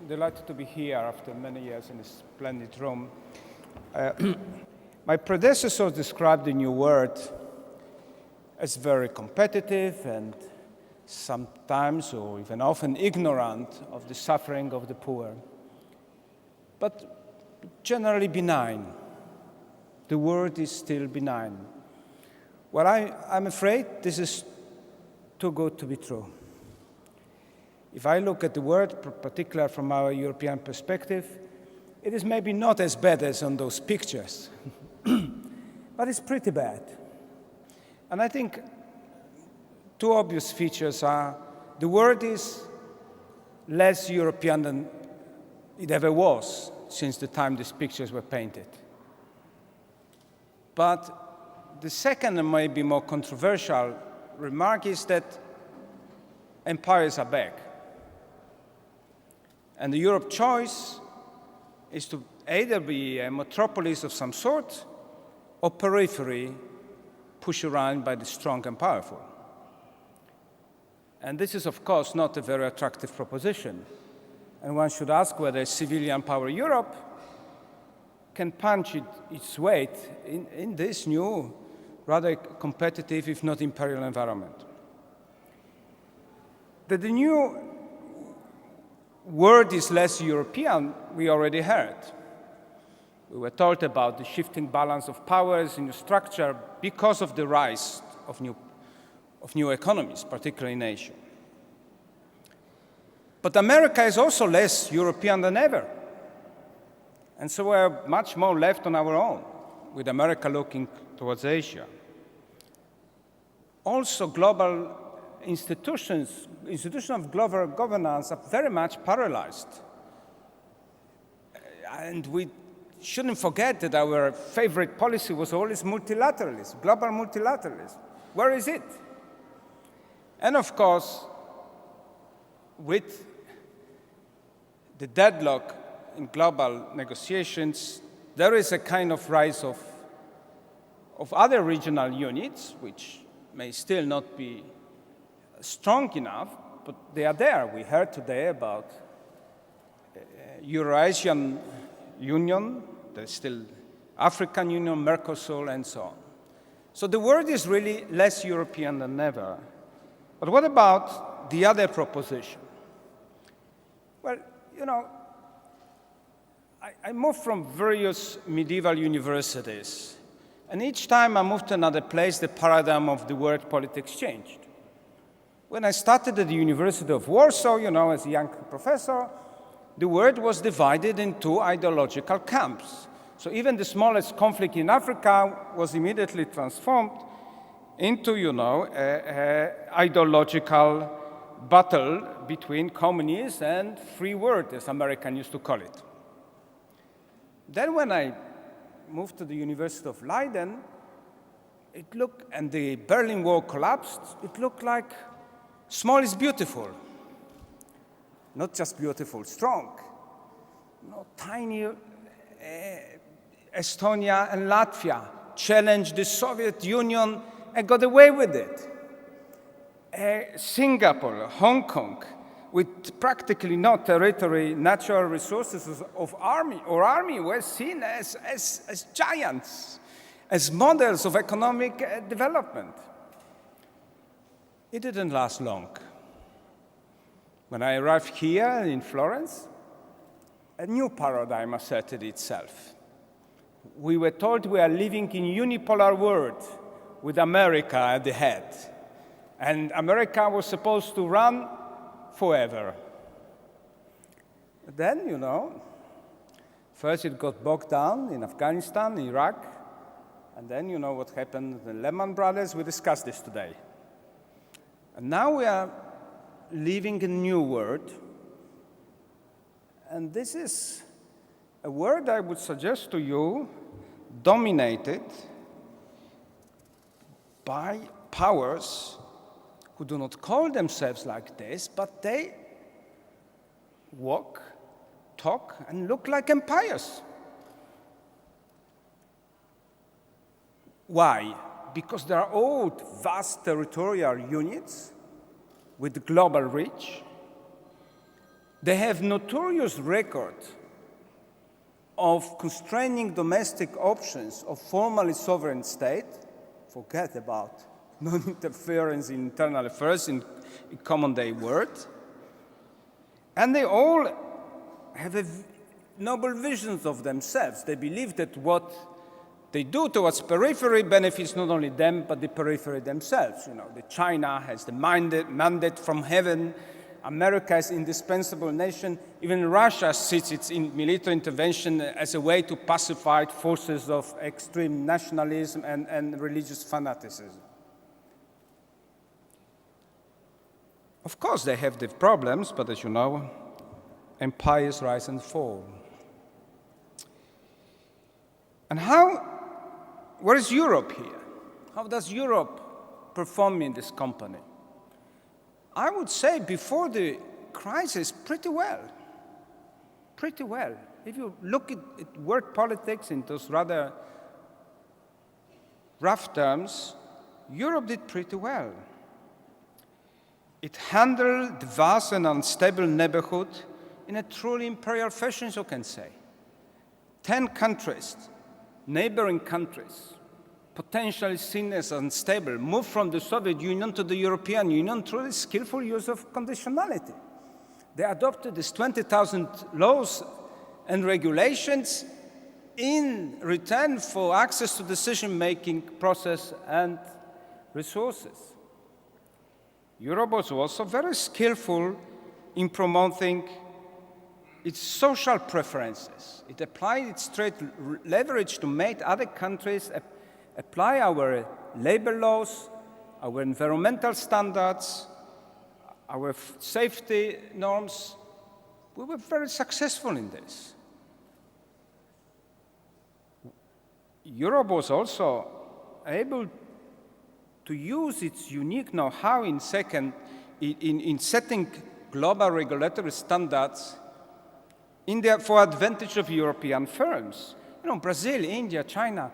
delighted to be here after many years in this splendid room. My predecessor described the new world as very competitive and sometimes, or even often, ignorant of the suffering of the poor, but generally benign. The world is still benign. Well, I'm afraid this is too good to be true. If I look at the world, particularly from our European perspective, it is maybe not as bad as on those pictures, but it's pretty bad. And I think two obvious features are the world is less European than it ever was since the time these pictures were painted. But the second and maybe more controversial remark is that empires are back. And the Europe choice is to either be a metropolis of some sort or periphery pushed around by the strong and powerful. And this is, of course, not a very attractive proposition. And one should ask whether a civilian power Europe can punch its weight in this new, rather competitive, if not imperial environment. That the new world is less European, we already heard. We were told about the shifting balance of powers in the structure because of the rise of new economies, particularly in Asia. But America is also less European than ever. And so we're much more left on our own, with America looking towards Asia. Also, global institutions of global governance are very much paralyzed. And we shouldn't forget that our favorite policy was always multilateralism, global multilateralism. Where is it? And of course, with the deadlock in global negotiations, there is a kind of rise of other regional units, which may still not be strong enough, but they are there. We heard today about Eurasian Union, there's still African Union, Mercosur, and so on. So the world is really less European than ever. But what about the other proposition? Well, you know, I moved from various medieval universities, and each time I moved to another place, the paradigm of the world politics changed. When I started at the University of Warsaw, you know, as a young professor, the world was divided into ideological camps. So even the smallest conflict in Africa was immediately transformed into, you know, an ideological battle between communists and free world, as Americans used to call it. Then when I moved to the University of Leiden, and the Berlin Wall collapsed, it looked like small is beautiful. Not just beautiful, strong. No, tiny Estonia and Latvia challenged the Soviet Union and got away with it. Singapore, Hong Kong, with practically no territory, natural resources of army were seen as giants, as models of economic development. It didn't last long. When I arrived here in Florence, a new paradigm asserted itself. We were told we are living in a unipolar world with America at the head. And America was supposed to run forever. But then, you know, first it got bogged down in Afghanistan, Iraq, and then you know what happened to the Lehman Brothers. We discussed this today. And now we are living in a new world. And this is a world I would suggest to you dominated by powers who do not call themselves like this, but they walk, talk, and look like empires. Why? Because they are old, vast territorial units with global reach, They have notorious record of constraining domestic options of formerly sovereign state. Forget about non-interference in internal affairs in common day words. And they all have noble visions of themselves. They believe that what they do towards periphery benefits not only them, but the periphery themselves. China has the mandate from heaven. America is an indispensable nation. Even Russia sees its military intervention as a way to pacify forces of extreme nationalism and religious fanaticism. Of course, they have their problems, but as you know, empires rise and fall. And where is Europe here? How does Europe perform in this company? I would say before the crisis, pretty well. Pretty well. If you look at world politics in those rather rough terms, Europe did pretty well. It handled the vast and unstable neighborhood in a truly imperial fashion, so can say. 10 countries, neighboring countries, potentially seen as unstable, moved from the Soviet Union to the European Union through the skillful use of conditionality. They adopted these 20,000 laws and regulations in return for access to decision-making process and resources. Europe was also very skillful in promoting its social preferences. It applied its trade leverage to make other countries apply our labor laws, our environmental standards, our safety norms. We were very successful in this. Europe was also able to use its unique know-how in setting global regulatory standards for advantage of European firms. Brazil, India, China,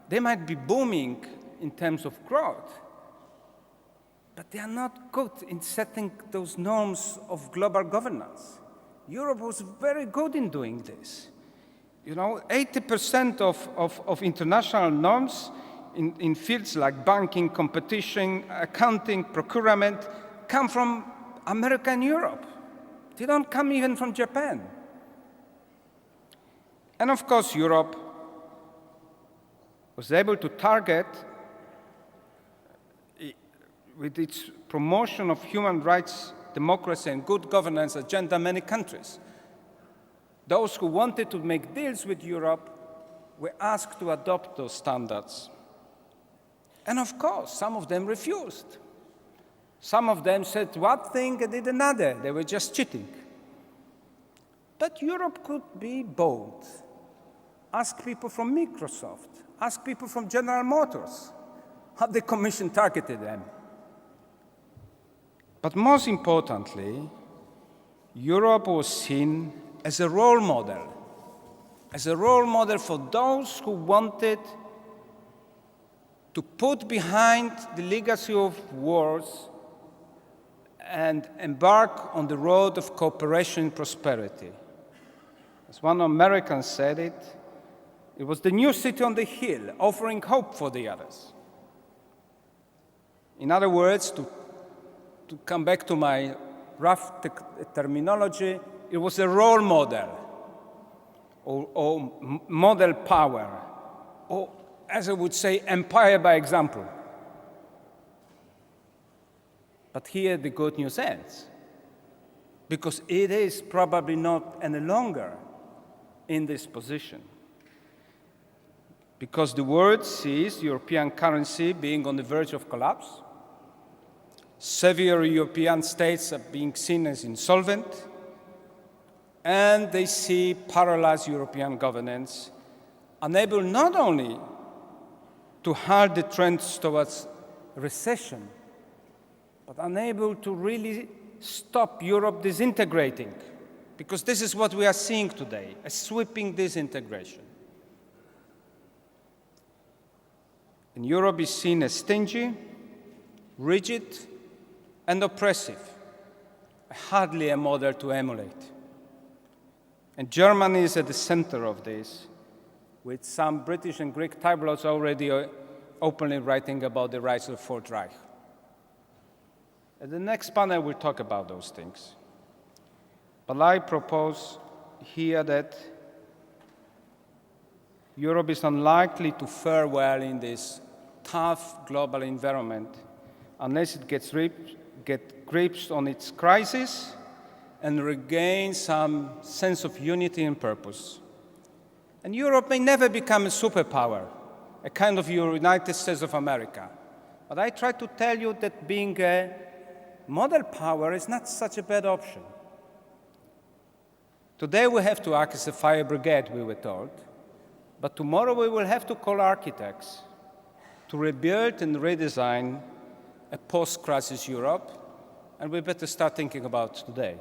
they might be booming in terms of growth, but they are not good in setting those norms of global governance. Europe was very good in doing this. 80% of international norms in fields like banking, competition, accounting, procurement come from America and Europe. They don't come even from Japan. And of course, Europe was able to target, with its promotion of human rights, democracy, and good governance agenda, many countries. Those who wanted to make deals with Europe were asked to adopt those standards. And of course, some of them refused. Some of them said one thing and did another. They were just cheating. But Europe could be bold. Ask people from Microsoft. Ask people from General Motors how the Commission targeted them. But most importantly, Europe was seen as a role model for those who wanted to put behind the legacy of wars and embark on the road of cooperation and prosperity. As one American said it was the new city on the hill, offering hope for the others. In other words, to come back to my rough terminology, it was a role model, or model power, or, as I would say, empire by example. But here the good news ends, because it is probably not any longer in this position. Because the world sees European currency being on the verge of collapse, several European states are being seen as insolvent, and they see paralyzed European governance, unable not only to halt the trends towards recession, but unable to really stop Europe disintegrating, because this is what we are seeing today, a sweeping disintegration. And Europe is seen as stingy, rigid, and oppressive, hardly a model to emulate. And Germany is at the center of this, with some British and Greek tabloids already openly writing about the rise of the Fourth Reich. At the next panel, we'll talk about those things. But I propose here that Europe is unlikely to fare well in this tough global environment unless it gets grips on its crisis and regain some sense of unity and purpose. And Europe may never become a superpower, a kind of United States of America. But I try to tell you that being a model power is not such a bad option. Today we have to act as a fire brigade, we were told, but tomorrow we will have to call architects to rebuild and redesign a post-crisis Europe, and we better start thinking about today.